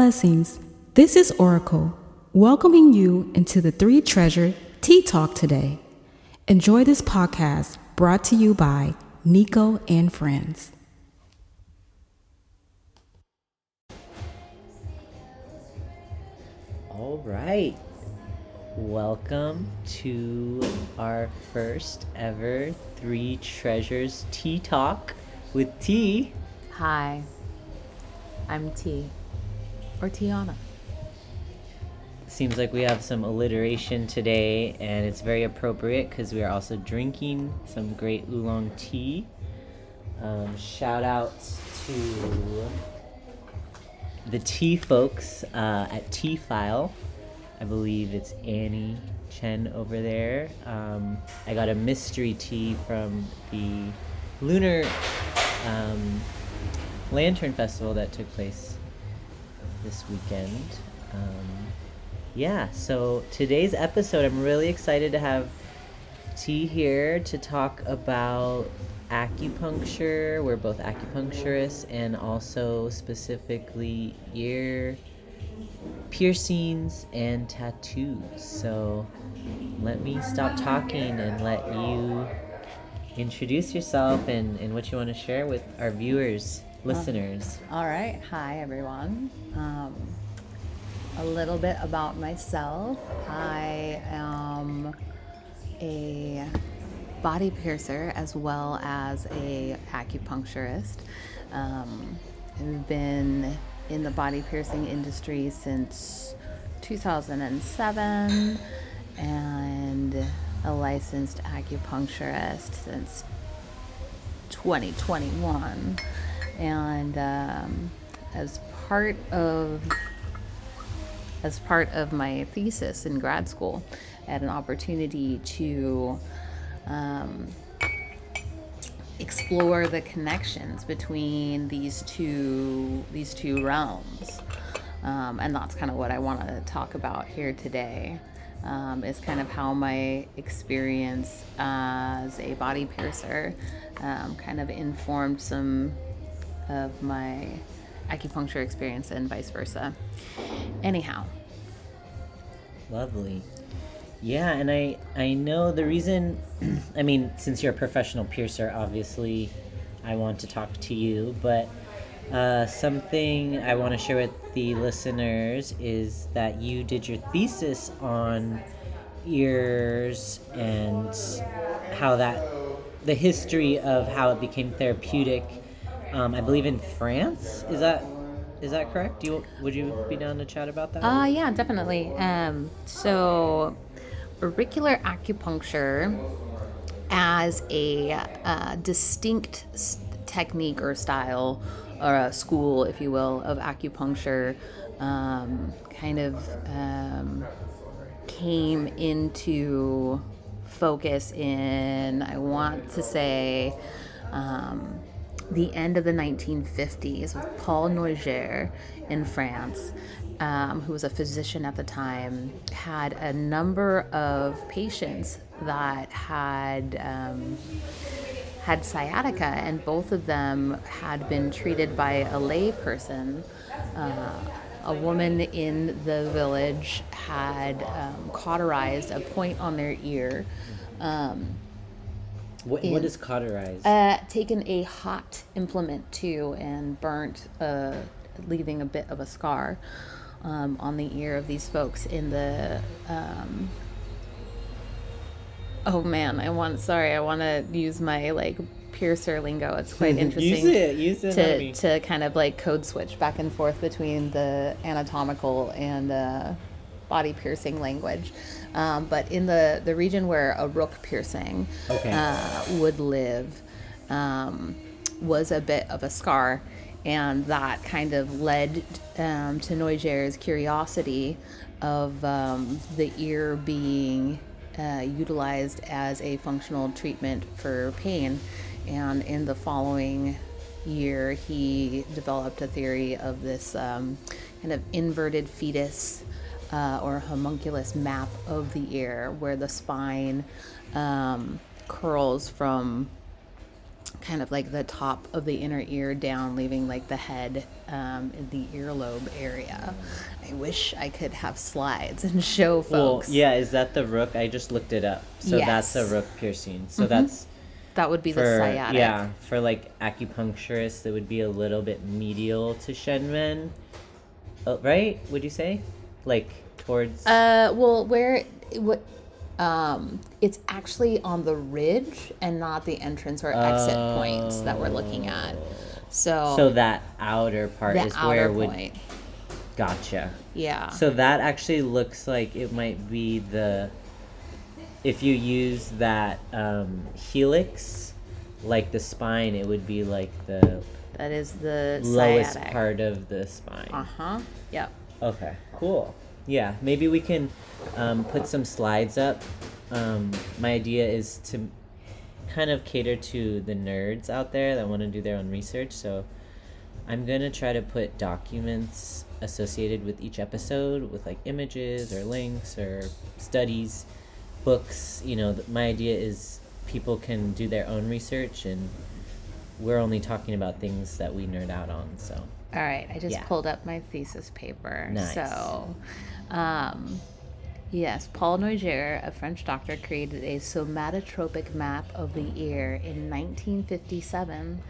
Blessings. This is Oracle, welcoming you into the Three Treasure Tea Talk today. Enjoy this podcast brought to you by Nico and Friends. All right. Welcome to our first ever Three Treasures Tea Talk with T. Hi, I'm T, or Tiana. Seems like we have some alliteration today, and it's very appropriate because we are also drinking some great oolong tea. Shout out to the tea folks at Tea File. I believe it's Annie Chen over there. I got a mystery tea from the Lunar Lantern Festival that took place this weekend. So today's episode, I'm really excited to have T here to talk about acupuncture. We're both acupuncturists and also specifically ear piercings and tattoos. So let me stop talking and let you introduce yourself and what you want to share with our viewers, listeners. All right. Hi, everyone. A little bit about myself. I am a body piercer as well as a acupuncturist. I've been in the body piercing industry since 2007 and a licensed acupuncturist since 2021. And as part of my thesis in grad school, I had an opportunity to explore the connections between these two realms, and that's kind of what I want to talk about here today. Is kind of how my experience as a body piercer kind of informed some of my acupuncture experience and vice versa. Anyhow. Lovely. Yeah, and I know the reason, I mean, since you're a professional piercer, obviously I want to talk to you, but something I want to share with the listeners is that you did your thesis on ears and how the history of how it became therapeutic, I believe in France. Is that correct? Would you be down to chat about that? Yeah, definitely. So auricular acupuncture as a distinct technique or style or a school, if you will, of acupuncture came into focus in, I want to say, the end of the 1950s with Paul Nourger in France, who was a physician at the time, had a number of patients that had sciatica, and both of them had been treated by a lay person. A woman in the village had cauterized a point on their ear. What is cauterized? Taken a hot implement to and burnt, leaving a bit of a scar on the ear of these folks in the. Oh man, I want to use my piercer lingo. It's quite interesting. Use it. To kind of code switch back and forth between the anatomical and body piercing language. But in the region where a rook piercing would live was a bit of a scar, and that kind of led to Nourger's curiosity of the ear being utilized as a functional treatment for pain. And in the following year, he developed a theory of this kind of inverted fetus or homunculus map of the ear, where the spine curls from kind of the top of the inner ear down, leaving the head in the earlobe area. I wish I could have slides and show Well, folks. yeah, is that the rook? I just looked it up. So that's a Yes. rook piercing. So that's That would be the for, sciatic. yeah, for like acupuncturists, it would be a little bit medial to Shenren. Oh, right? Would you say? Like towards. Well, it's actually on the ridge and not the entrance or exit points that we're looking at. So that outer part the is outer where it would. point. Gotcha. Yeah. So that actually looks like it might be if you use that helix, like the spine, it would be like the That is the lowest sciatic. part of the spine. Uh-huh. Yep. Okay, cool. Yeah, maybe we can put some slides up. My idea is to kind of cater to the nerds out there that want to do their own research. So I'm going to try to put documents associated with each episode with like images or links or studies, books. My idea is people can do their own research, and we're only talking about things that we nerd out on. So All right, I just Yeah. pulled up my thesis paper. Nice. So, yes, Paul Noyer, a French doctor, created a somatotropic map of the ear in 1957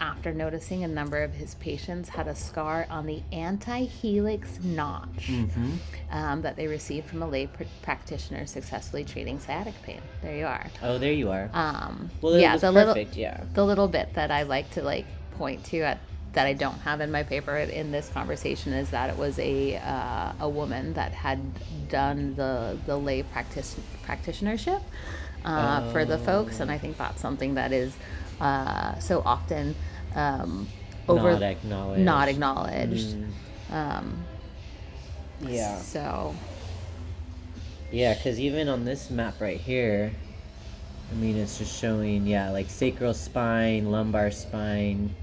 after noticing a number of his patients had a scar on the anti-helix notch that they received from a lay practitioner successfully treating sciatic pain. There you are. Oh, there you are. Well, yeah, it was the perfect. Yeah. the little bit that I like to point to that I don't have in my paper in this conversation is that it was a woman that had done the lay practitionership for the folks, and I think that's something that is so often Not acknowledged. Not acknowledged. Yeah. So. Yeah, because even on this map right here, I mean, it's just showing, like sacral spine, lumbar spine.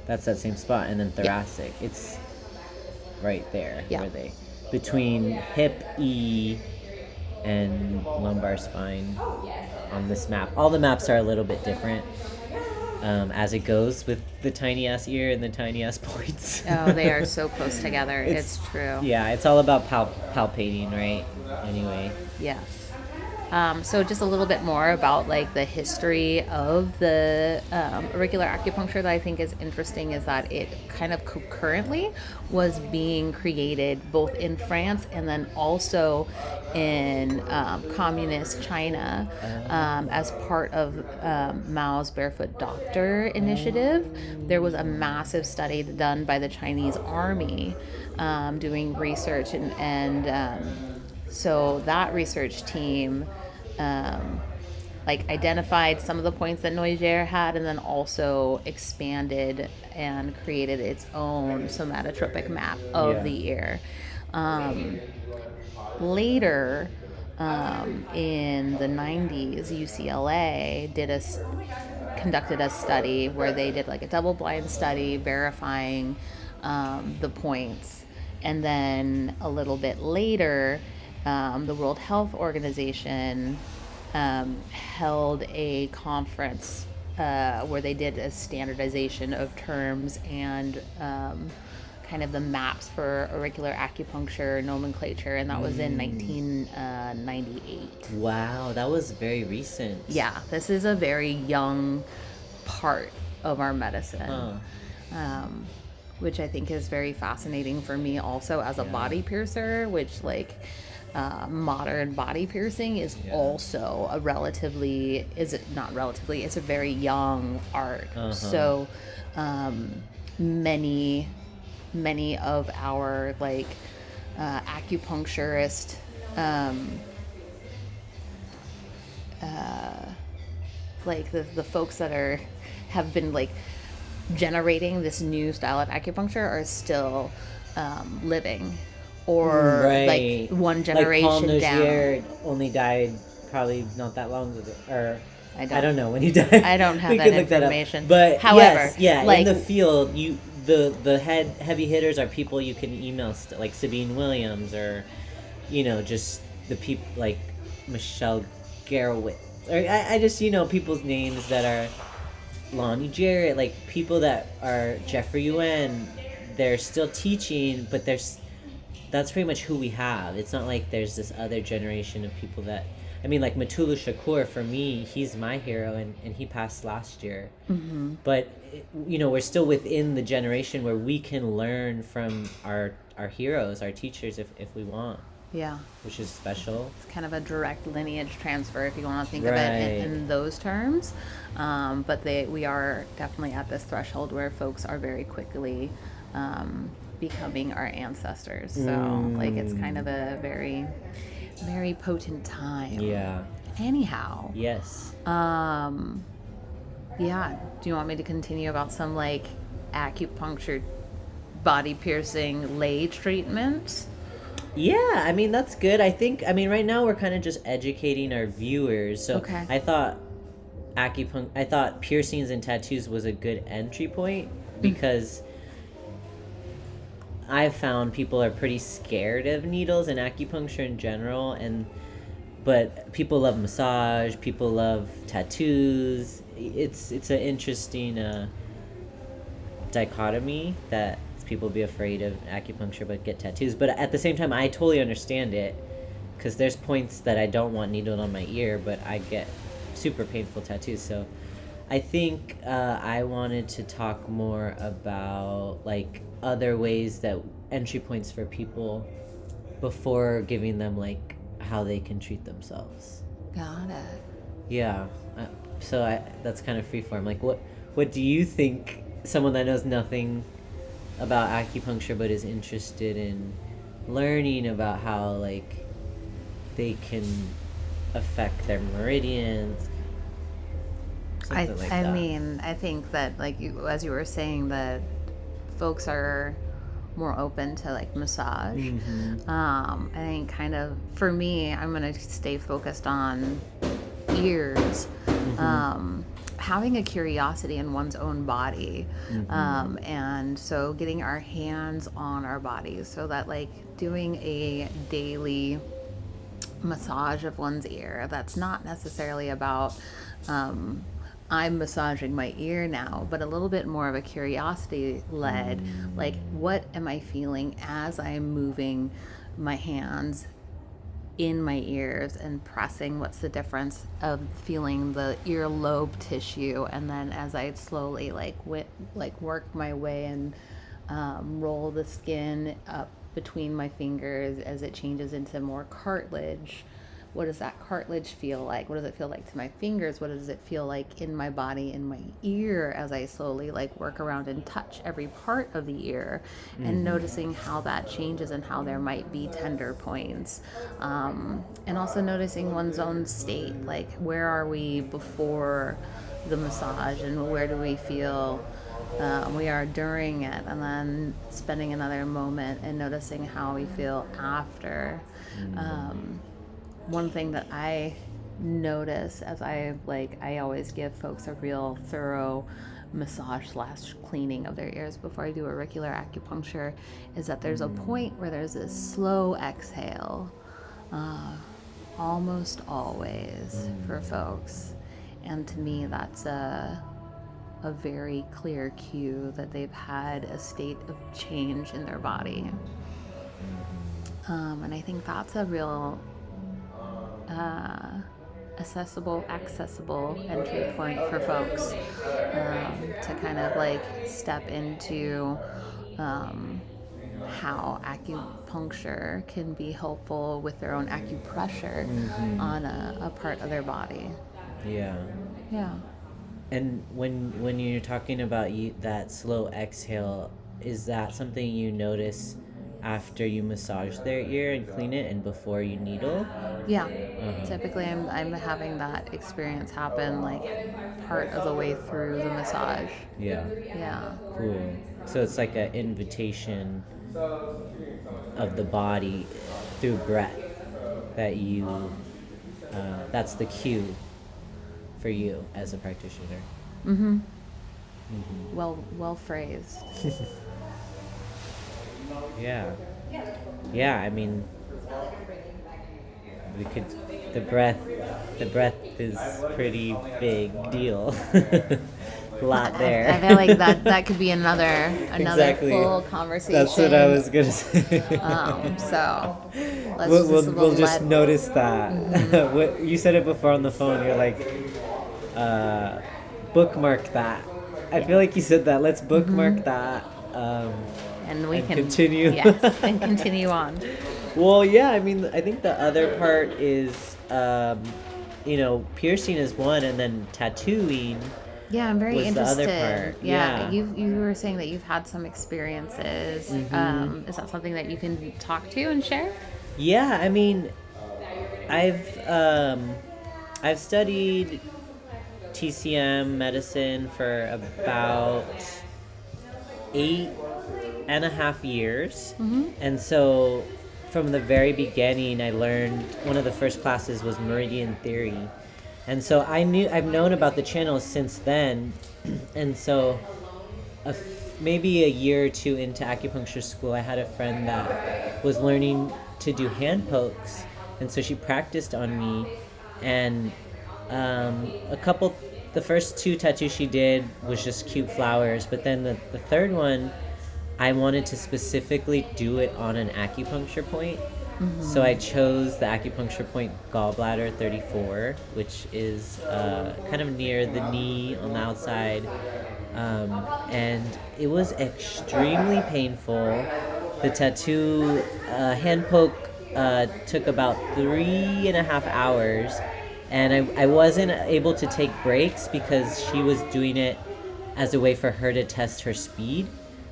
That's that same spot. And then thoracic. Yeah. It's right there. Yeah. Where between hip E and lumbar spine on this map. All the maps are a little bit different as it goes with the tiny ass ear and the tiny ass points. Oh, they are so close together. It's true. Yeah, it's all about palpating, right? Anyway. Yes. So just a little bit more about the history of the auricular acupuncture that I think is interesting is that it kind of concurrently was being created both in France and then also in communist China as part of Mao's Barefoot Doctor initiative. There was a massive study done by the Chinese army doing research and so that research team identified some of the points that Noyer had and then also expanded and created its own somatotropic map of the ear. Later, in the 90s, UCLA conducted a study where they did a double-blind study verifying the points. And then a little bit later, the World Health Organization held a conference where they did a standardization of terms and kind of the maps for auricular acupuncture nomenclature, and that was in 1998. Wow, that was very recent. Yeah, this is a very young part of our medicine. Which I think is very fascinating for me also as a body piercer, which modern body piercing is also it's a very young art. So many of our acupuncturist the folks that have been generating this new style of acupuncture are still living, or one generation Paul Noyer down. only died probably not that long ago, or I don't don't know when he died. I don't have We that could look information. That up. But however, in the field, the heavy hitters are people you can email, like Sabine Williams, or just the people like Michelle Garowitz, or I just people's names that are Lonnie Jarrett, people that are Jeffrey Yuen, they're still teaching, but that's pretty much who we have. It's not like there's this other generation of people that, I mean, like Matulu Shakur, for me, he's my hero, and he passed last year. But, we're still within the generation where we can learn from our heroes, our teachers, if we want. Yeah. Which is special. It's kind of a direct lineage transfer if you want to think of Right. it in those terms. But we are definitely at this threshold where folks are very quickly becoming our ancestors. So like it's kind of a very, very potent time. Yeah. Anyhow. Yes. Yeah. Do you want me to continue about some like acupuncture, body piercing, lay treatment? Yeah, I mean, that's good. I think, right now we're kind of just educating our viewers. So Okay. I thought piercings and tattoos was a good entry point because I've found people are pretty scared of needles and acupuncture in general, but people love massage, people love tattoos. It's an interesting dichotomy that people be afraid of acupuncture but get tattoos. But at the same time, I totally understand it because there's points that I don't want needled on my ear, but I get super painful tattoos. So I think I wanted to talk more about like other ways that entry points for people before giving them like how they can treat themselves. Got it. Yeah. So that's kind of freeform. Like what do you think, someone that knows nothing about acupuncture but is interested in learning about how like they can affect their meridians, something like that? I mean, I think that like as you were saying, that folks are more open to like massage. I think kind of for me, I'm gonna stay focused on ears. Having a curiosity in one's own body, and so getting our hands on our bodies, so that like doing a daily massage of one's ear, that's not necessarily about I'm massaging my ear now, but a little bit more of a curiosity led, like what am I feeling as I'm moving my hands in my ears and pressing, what's the difference of feeling the earlobe tissue, and then as I slowly work my way and roll the skin up between my fingers as it changes into more cartilage. What does that cartilage feel like? What does it feel like to my fingers? What does it feel like in my body, in my ear, as I slowly like work around and touch every part of the ear, and noticing how that changes and how there might be tender points. And also noticing one's own state, like where are we before the massage and where do we feel we are during it, and then spending another moment and noticing how we feel after. One thing that I notice as I always give folks a real thorough massage / cleaning of their ears before I do auricular acupuncture is that there's a point where there's this slow exhale, almost always for folks. And to me, that's a very clear cue that they've had a state of change in their body. And I think that's a real accessible entry point for folks to kind of like step into how acupuncture can be helpful with their own acupressure on a part of their body. Yeah. And when you're talking about that slow exhale, is that something you notice after you massage their ear and clean it and before you needle? Yeah. Typically I'm having that experience happen like part of the way through the massage. Yeah. Cool. So it's like an invitation of the body through breath that that's the cue for you as a practitioner. Well phrased. Yeah, I mean, the breath is pretty big deal. lot there. I feel like that could be another Exactly. full conversation. That's what I was gonna say. So let's We'll just notice that. What you said it before on the phone. You're like, bookmark that. I feel like you said that. Let's bookmark that. And we can continue. Yes, and continue on. Well, yeah. I mean, I think the other part is, piercing is one, and then tattooing. Yeah, I'm very was interested. The other part. Yeah, you were saying that you've had some experiences. Is that something that you can talk to and share? Yeah, I mean, I've studied TCM medicine for about 8.5 years, and so from the very beginning, I learned one of the first classes was meridian theory. And so I've known about the channel since then, and so maybe a year or two into acupuncture school, I had a friend that was learning to do hand pokes, and so she practiced on me, and the first 2 tattoos she did was just cute flowers, but then the third one, I wanted to specifically do it on an acupuncture point. So I chose the acupuncture point gallbladder 34, which is kind of near the knee on the outside. And it was extremely painful. The tattoo hand poke took about 3.5 hours. And I wasn't able to take breaks because she was doing it as a way for her to test her speed.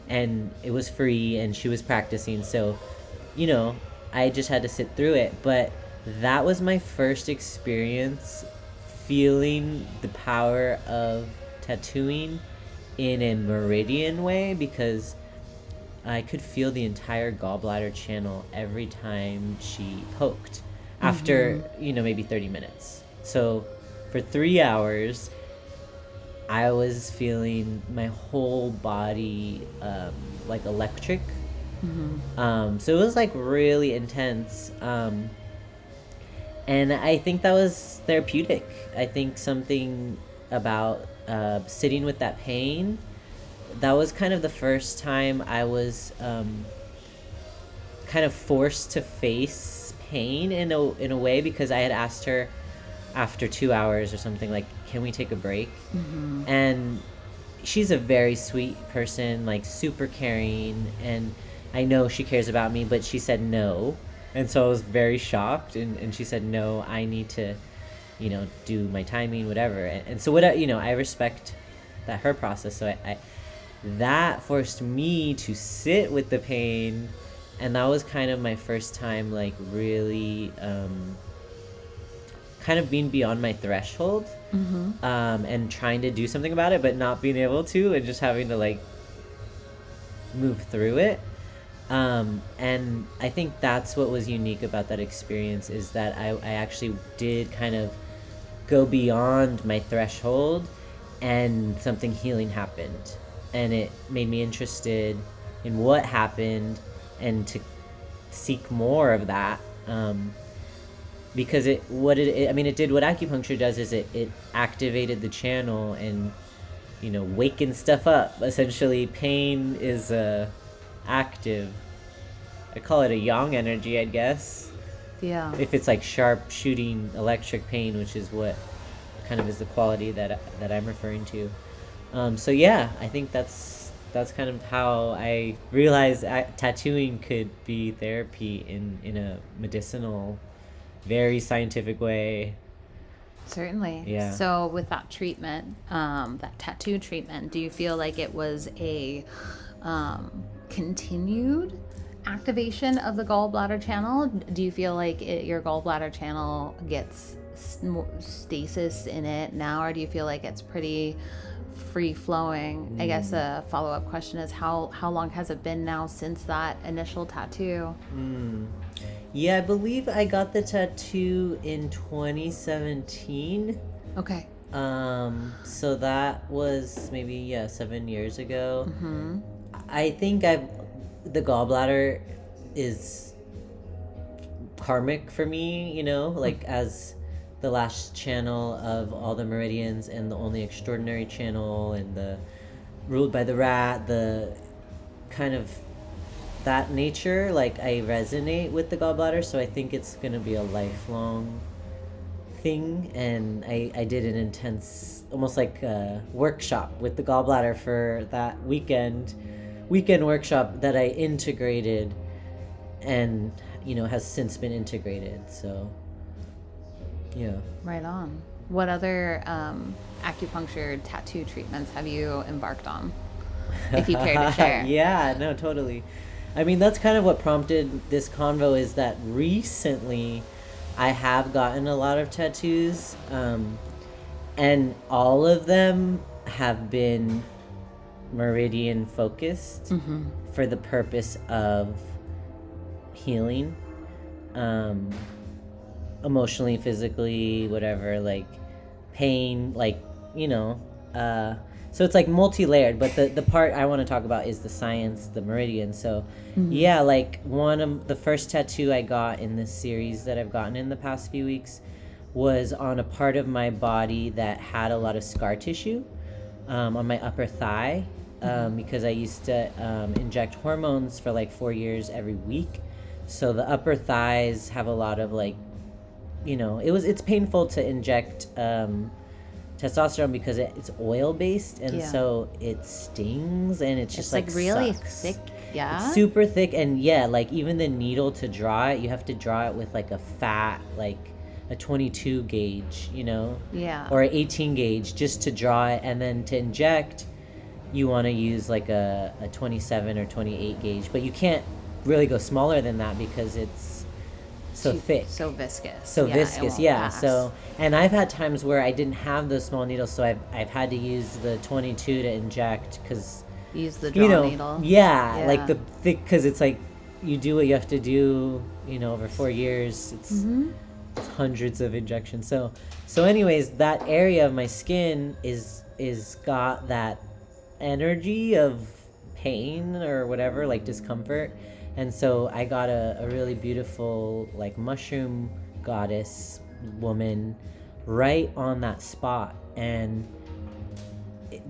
And it was free and she was practicing. So, I just had to sit through it. But that was my first experience feeling the power of tattooing in a meridian way, because I could feel the entire gallbladder channel every time she poked after, maybe 30 minutes. So for 3 hours, I was feeling my whole body like electric. So it was like really intense. And I think that was therapeutic. I think something about sitting with that pain, that was kind of the first time I was kind of forced to face pain in a way, because I had asked her after 2 hours or something, like, can we take a break? And she's a very sweet person, like super caring, and I know she cares about me, but she said no. And so I was very shocked, and she said, no, I need to, do my timing, whatever. And so I respect that her process. So I that forced me to sit with the pain, and that was kind of my first time, like, really kind of being beyond my threshold, and trying to do something about it, but not being able to, and just having to, like, move through it. And I think that's what was unique about that experience, is that I actually did kind of go beyond my threshold, and something healing happened, and it made me interested in what happened, and to seek more of that, because it did what acupuncture does, is it activated the channel and wakened stuff up. Essentially, pain is active. I call it a yang energy, I guess. Yeah. If it's like sharp shooting electric pain, which is what kind of is the quality that I'm referring to. So yeah, I think that's kind of how I realized tattooing could be therapy in a medicinal, very scientific way. Certainly. Yeah. So with that treatment, that tattoo treatment, do you feel like it was a continued activation of the gallbladder channel? Do you feel like your gallbladder channel gets stasis in it now, or do you feel like it's pretty free flowing? I guess a follow-up question is, how long has it been now since that initial tattoo? Yeah, I believe I got the tattoo in 2017. Okay. So that was maybe 7 years ago. I think the gallbladder is karmic for me, like, as the last channel of all the meridians and the only extraordinary channel and the ruled by the rat, the kind of that nature, like I resonate with the gallbladder, so I think it's gonna be a lifelong thing. And I did an intense, almost like a workshop with the gallbladder for that weekend workshop that I integrated and has since been integrated. So yeah. Right on. What other acupuncture tattoo treatments have you embarked on, if you care to share? Yeah, no, totally. I mean, that's kind of what prompted this convo, is that recently I have gotten a lot of tattoos, and all of them have been meridian focused for the purpose of healing, emotionally, physically, whatever, like pain, like, so it's like multi-layered, but the part I want to talk about is the science, the meridian. So yeah, like one of the first tattoo I got in this series that I've gotten in the past few weeks was on a part of my body that had a lot of scar tissue, on my upper thigh, because I used to inject hormones for like 4 years every week. So the upper thighs have a lot of like, it's painful to inject testosterone because it's oil based, and so it stings, and it's just like really sucks. thick. Yeah, it's super thick, and like even the needle to draw it, you have to draw it with like a fat, like a 22 gauge, or an 18 gauge just to draw it, and then to inject you want to use like a 27 or 28 gauge, but you can't really go smaller than that because it's so thick, so viscous, so, and I've had times where I didn't have those small needles, so I've had to use the 22 to inject, because use the draw needle, like the thick, because it's like you do what you have to do, over 4 years, it's hundreds of injections. So anyways, that area of my skin is got that energy of pain or whatever, like discomfort. And so I got a really beautiful like mushroom goddess woman right on that spot, and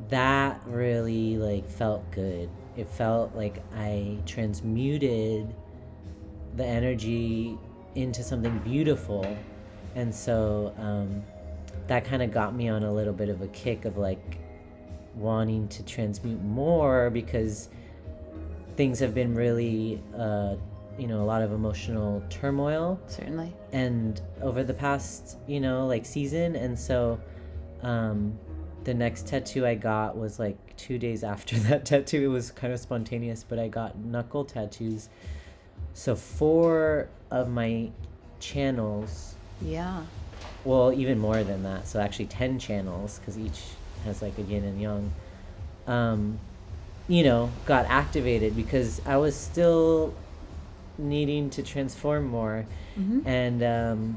that really like felt good. It felt like I transmuted the energy into something beautiful. And so that kind of got me on a little bit of a kick of like wanting to transmute more, because things have been really a lot of emotional turmoil, certainly, and over the past like season. And so the next tattoo I got was like 2 days after that tattoo. It was kind of spontaneous, but I got knuckle tattoos. So 4 of my channels, well, even more than that, so actually 10 channels, because each has like a yin and yang, got activated, because I was still needing to transform more. And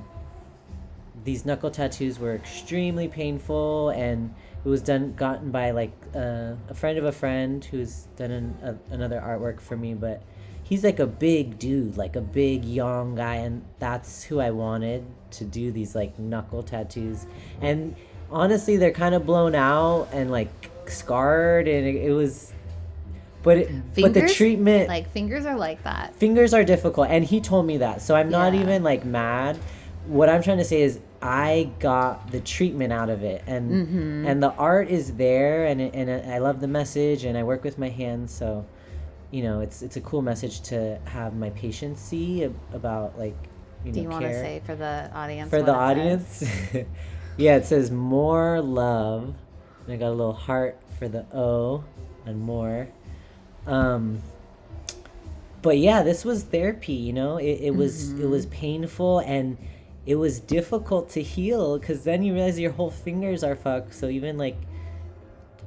these knuckle tattoos were extremely painful, and it was gotten by like a friend of a friend who's done another artwork for me, but he's like a big dude, like a big young guy, and that's who I wanted to do these like knuckle tattoos. And honestly, they're kind of blown out and like scarred, and it was, but the treatment, like fingers are like that. Fingers are difficult, and he told me that, so I'm not even like mad. What I'm trying to say is I got the treatment out of it, and the art is there, and I love the message, and I work with my hands, so it's a cool message to have my patients see about, like, do you want to say for the audience? For the audience, yeah, it says more love, and I got a little heart for the O and more. But yeah, this was therapy. It was painful, and it was difficult to heal, because then you realize your whole fingers are fucked. So even like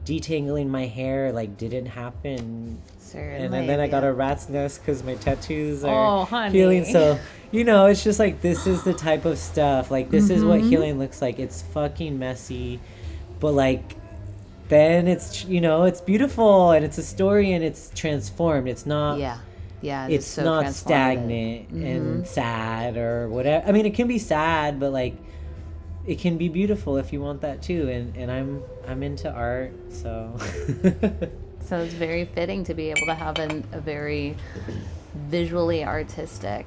detangling my hair like didn't happen. Certainly, and then I got a rat's nest because my tattoos are healing. So it's just like, this is the type of stuff, like this is what healing looks like. It's fucking messy, but like then it's it's beautiful, and it's a story, and it's transformed. It's not it's so not stagnant and sad or whatever. I mean, it can be sad, but like it can be beautiful if you want that too. And I'm into art, so. So it's very fitting to be able to have a very visually artistic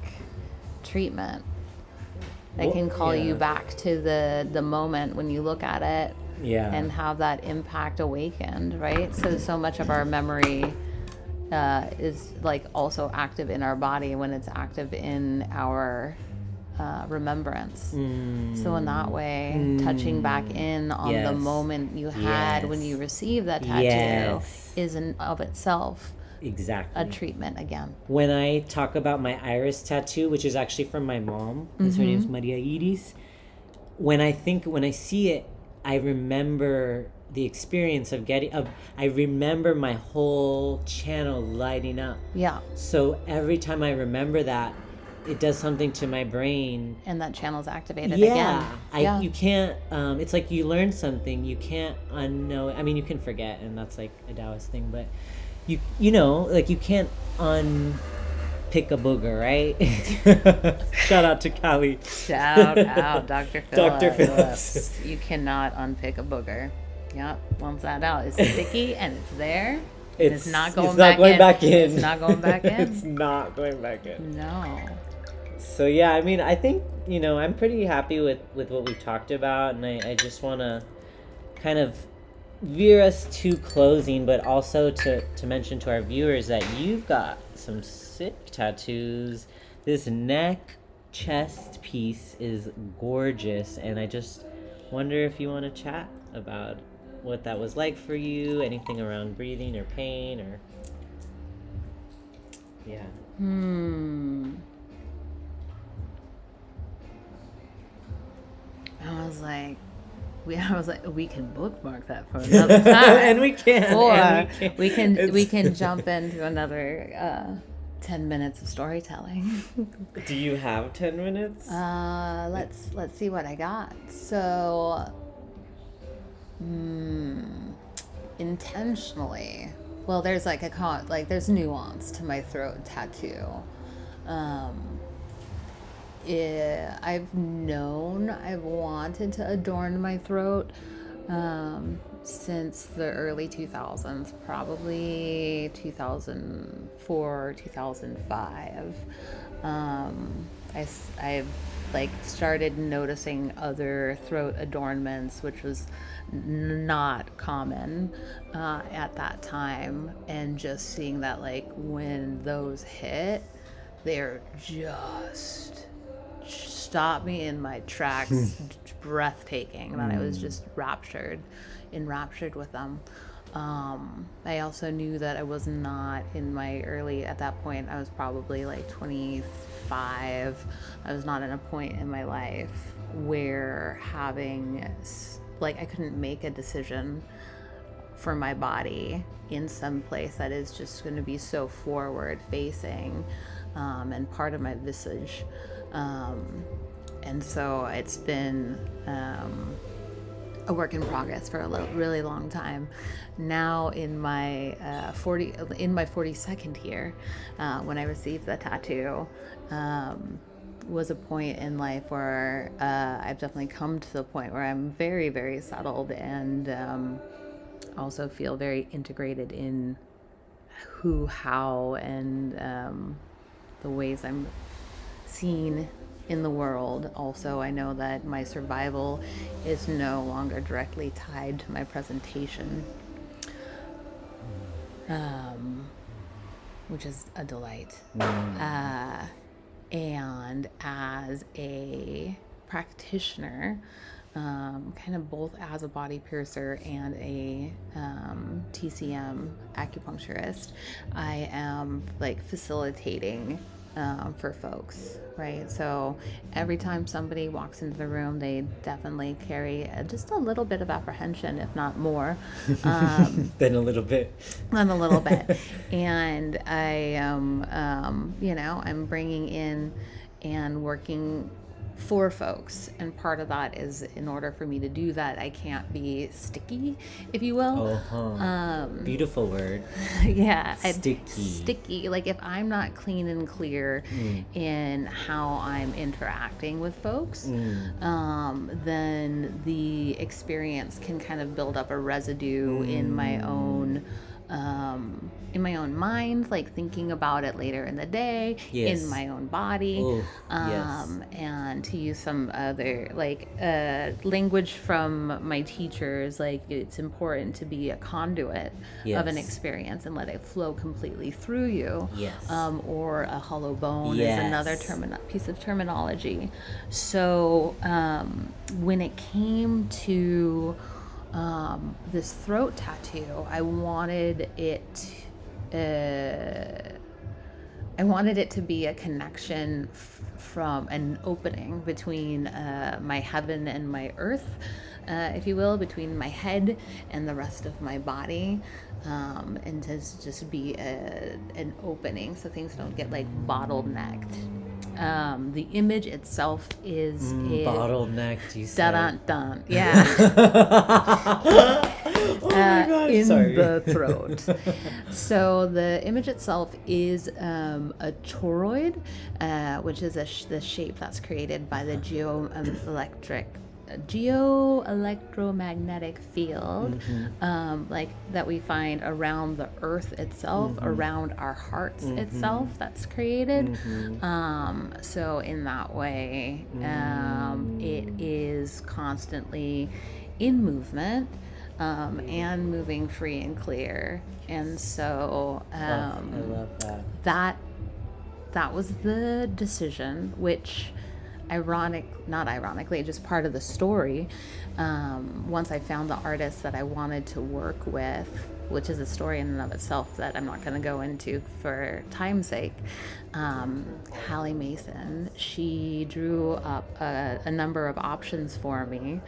treatment that can call you back to the moment when you look at it, and have that impact awakened, right? So much of our memory is like also active in our body when it's active in our remembrance. So in that way, touching back in on the moment you had when you received that tattoo is in of itself exactly a treatment again. When I talk about my iris tattoo, which is actually from my mom, her name's Maria Iris, when I see it, I remember the experience of I remember my whole channel lighting up. Yeah. So every time I remember that, it does something to my brain. And that channel's activated again. You can't, it's like you learn something, you can't unknow it. I mean, you can forget, and that's like a Taoist thing, but you know, like you can't unpick a booger, right? Shout out to Callie. Shout out, Dr. Phillips. Dr. Phillips. You cannot unpick a booger. Yep, once that out, it's sticky and it's there. It's not going back in. It's not going back in. It's not going back in. No. So yeah, I mean, I think, you know, I'm pretty happy with what we've talked about, and I just want to kind of veer us to closing, but also to mention to our viewers that you've got some sick tattoos. This neck chest piece is gorgeous, and I just wonder if you want to chat about what that was like for you, anything around breathing or pain or I was like, we can bookmark that for another time. And we can. Or we can jump into another 10 minutes of storytelling. Do you have 10 minutes? Let's see what I got. So, intentionally. Well, there's like there's nuance to my throat tattoo. I've wanted to adorn my throat since the early 2000s, probably 2004, 2005. I've like started noticing other throat adornments, which was not common at that time, and just seeing that like when those hit, they're just stop me in my tracks, breathtaking. That I was just enraptured with them. I also knew that I was not in my at that point, I was probably like 25. I was not in a point in my life where I couldn't make a decision for my body in some place that is just going to be so forward facing, and part of my visage. And so it's been a work in progress for a really long time. Now in my 42nd year, when I received the tattoo, was a point in life where I've definitely come to the point where I'm very, very settled, and also feel very integrated in who, how, and the ways I'm seen in the world. Also, I know that my survival is no longer directly tied to my presentation, which is a delight. And as a practitioner, kind of both as a body piercer and a TCM acupuncturist, I am like facilitating for folks, right? So every time somebody walks into the room, they definitely carry just a little bit of apprehension, if not more. Then a little bit. And a little bit. And I am, I'm bringing in and working for folks, and part of that is, in order for me to do that, I can't be sticky, if you will. Beautiful word. Yeah, Sticky. Like, if I'm not clean and clear in how I'm interacting with folks, then the experience can kind of build up a residue in my own mind, like thinking about it later in the day, in my own body. And to use some other language from my teachers, like, it's important to be a conduit of an experience and let it flow completely through you. Or a hollow bone is another piece of terminology. So when it came to this throat tattoo, I wanted it to be a connection from an opening between my heaven and my earth, if you will, between my head and the rest of my body, and to just be an opening so things don't get like bottlenecked. The image itself is bottlenecked, you said. Dun, yeah. Oh my gosh, in sorry. the throat. So the image itself is a toroid, which is the shape that's created by the geoelectromagnetic field, like that we find around the earth itself, around our hearts itself, that's created. So in that way, it is constantly in movement, and moving free and clear. And so I love that. That was the decision, which not ironically, just part of the story. Once I found the artist that I wanted to work with, which is a story in and of itself that I'm not going to go into for time's sake, Hallie Mason, she drew up a number of options for me.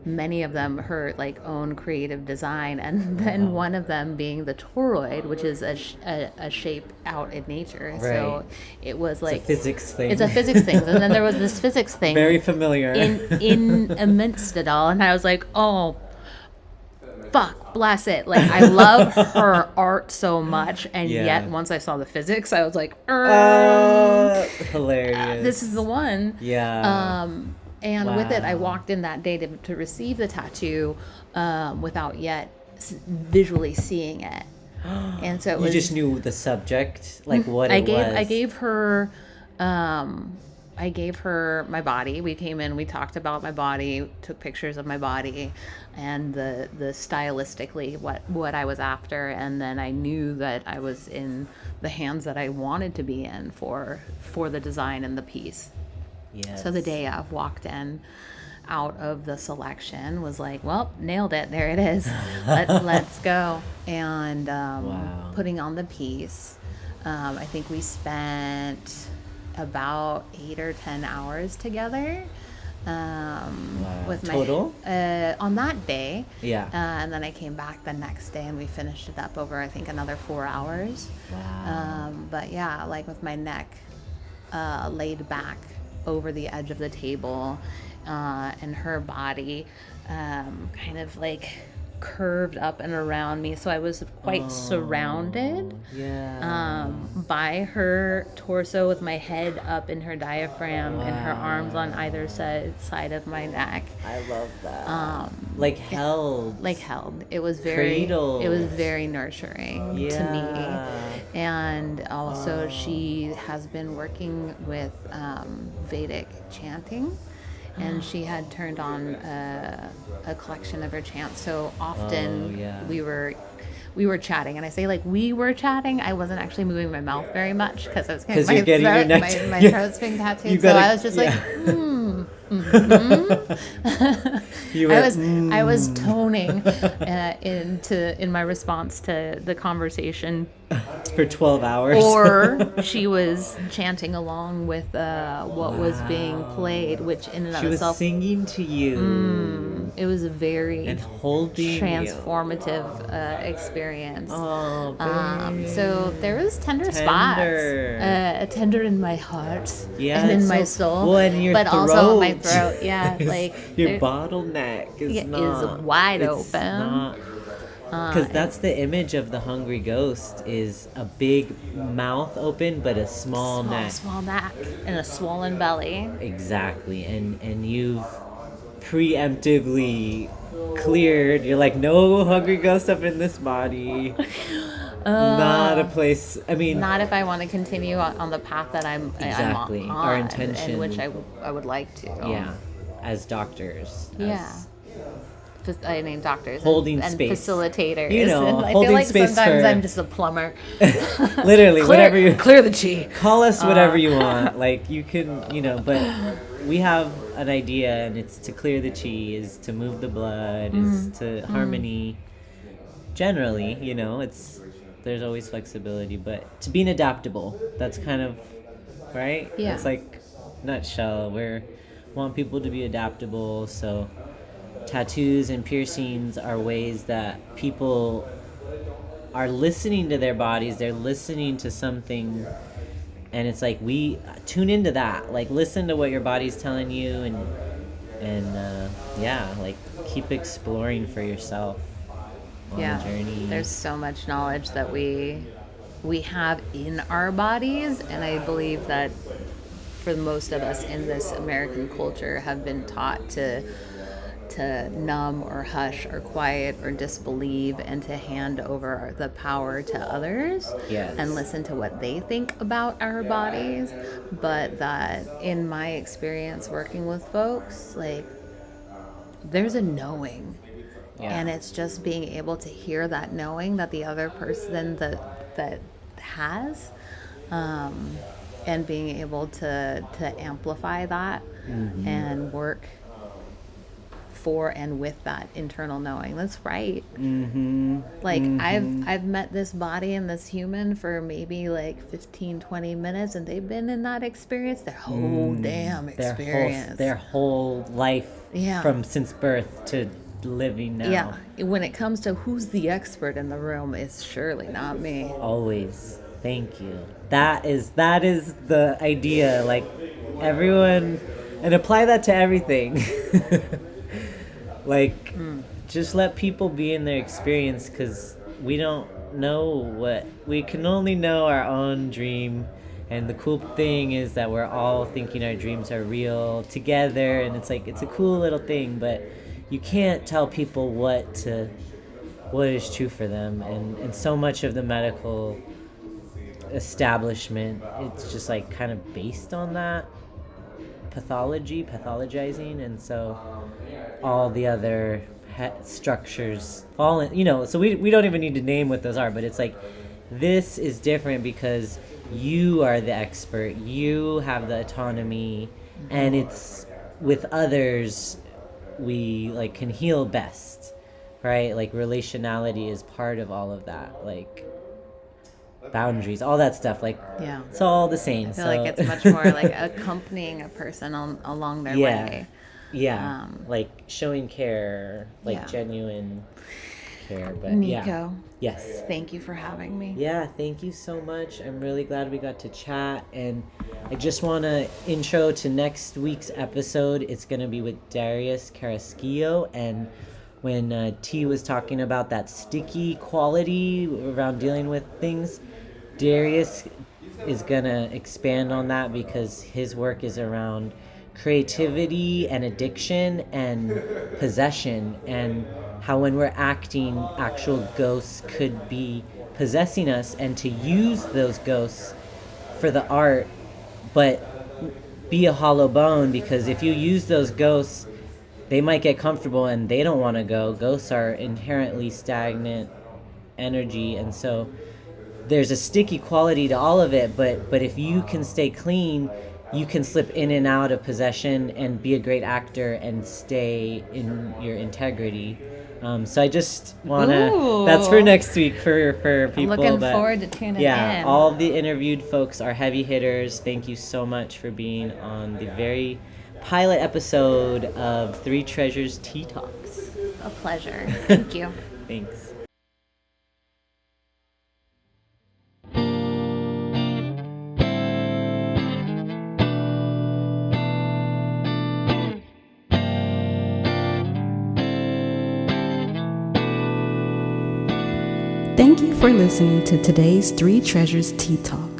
Many of them her like own creative design, and then one of them being the toroid, which is a shape out in nature. Right. So it was like it's a physics thing. And then there was this physics thing, very familiar, in amidst it all, and I was like, oh, fuck, bless it. Like, I love her art so much, and yet once I saw the physics, I was like, hilarious. This is the one. Yeah. And with it, I walked in that day to receive the tattoo, without yet visually seeing it. And so you just knew the subject, like what it was. I gave her my body. We came in, we talked about my body, took pictures of my body, and the stylistically what I was after, and then I knew that I was in the hands that I wanted to be in for the design and the piece. Yes. So the day I've walked in out of the selection was like, well, nailed it. There it is. Let's go. And putting on the piece, I think we spent about 8 or 10 hours together. With my total on that day. And then I came back the next day and we finished it up over, I think, another 4 hours. But yeah, like with my neck laid back over the edge of the table, and her body kind of like curved up and around me, so I was quite surrounded by her torso, with my head up in her diaphragm and her arms on either side of my neck. I love that. Like held. It was very cradled. It was very nurturing to me. And also she has been working with Vedic chanting, and she had turned on a collection of her chants. So often we were chatting, and I say like we were chatting. I wasn't actually moving my mouth very much because I was getting my throat's being tattooed. So I was just like, I was toning in my response to the conversation for 12 hours. Or she was chanting along with what was being played, which in and of itself, she was singing to you. It was a very and holding transformative experience. Oh, babe. So there was tender spots, tender in my heart, and in my soul, well, and your but throat. also in my throat. Yeah, like your bottleneck is wide open. Because that's the image of the hungry ghost, is a big mouth open but a small neck. Small neck and a swollen belly. Exactly. And you've preemptively cleared. You're like, no hungry ghost up in this body. Not a place. I mean, not if I want to continue on the path that I'm on. Our intention, and which I would like to. Yeah, as doctors. Yeah. I mean, doctors holding and space, facilitators. You know, and I holding feel like space sometimes I'm just a plumber. Literally, whatever you clear the chi. Call us whatever you want. Like you can, but we have an idea, and it's to clear the chi, is to move the blood, is to harmony. Generally, there's always flexibility, but to being adaptable. That's kind of right. Yeah. It's like nutshell. We want people to be adaptable, so. Tattoos and piercings are ways that people are listening to their bodies. They're listening to something, and it's like, we tune into that. Like, listen to what your body's telling you, and like, keep exploring for yourself on the journey. There's so much knowledge that we have in our bodies, and I believe that for most of us in this American culture have been taught to numb or hush or quiet or disbelieve, and to hand over the power to others. Yes. And listen to what they think about our bodies. But that in my experience working with folks, like, there's a knowing. Yeah. And it's just being able to hear that knowing that the other person that has, and being able to amplify that and work for and with that internal knowing. That's right. Like, I've met this body and this human for maybe like 15-20 minutes, and they've been in that experience their whole damn experience, their whole life, from since birth to living now. When it comes to who's the expert in the room, it's surely not me. Always. Thank you. That is the idea. Like, everyone, and apply that to everything. Like, just let people be in their experience, because we don't know we can only know our own dream. And the cool thing is that we're all thinking our dreams are real together, and it's like, it's a cool little thing, but you can't tell people what is true for them. And so much of the medical establishment, it's just like kind of based on that pathologizing, and so all the other structures fall in, so we don't even need to name what those are, but it's like, this is different because you are the expert, you have the autonomy, and it's with others we like can heal best, right? Like, relationality is part of all of that, like boundaries, all that stuff, like, it's all the same. I feel like it's much more like accompanying a person along their way. Like showing care, like genuine care. But Nico, yes, thank you for having me. Thank you so much. I'm really glad we got to chat, and I just want to intro to next week's episode. It's going to be with Darius Carrasquillo, and when T was talking about that sticky quality around dealing with things, Darius is going to expand on that, because his work is around creativity and addiction and possession, and how when we're acting, actual ghosts could be possessing us, and to use those ghosts for the art, but be a hollow bone, because if you use those ghosts, they might get comfortable and they don't want to go. Ghosts are inherently stagnant energy, and so there's a sticky quality to all of it, but if you can stay clean, you can slip in and out of possession and be a great actor and stay in your integrity. So I just want to, that's for next week for people. I'm looking forward to tuning in. All the interviewed folks are heavy hitters. Thank you so much for being on the very pilot episode of Three Treasures Tea Talks. A pleasure. Thank you. Thanks. Thank you for listening to today's Three Treasures Tea Talk.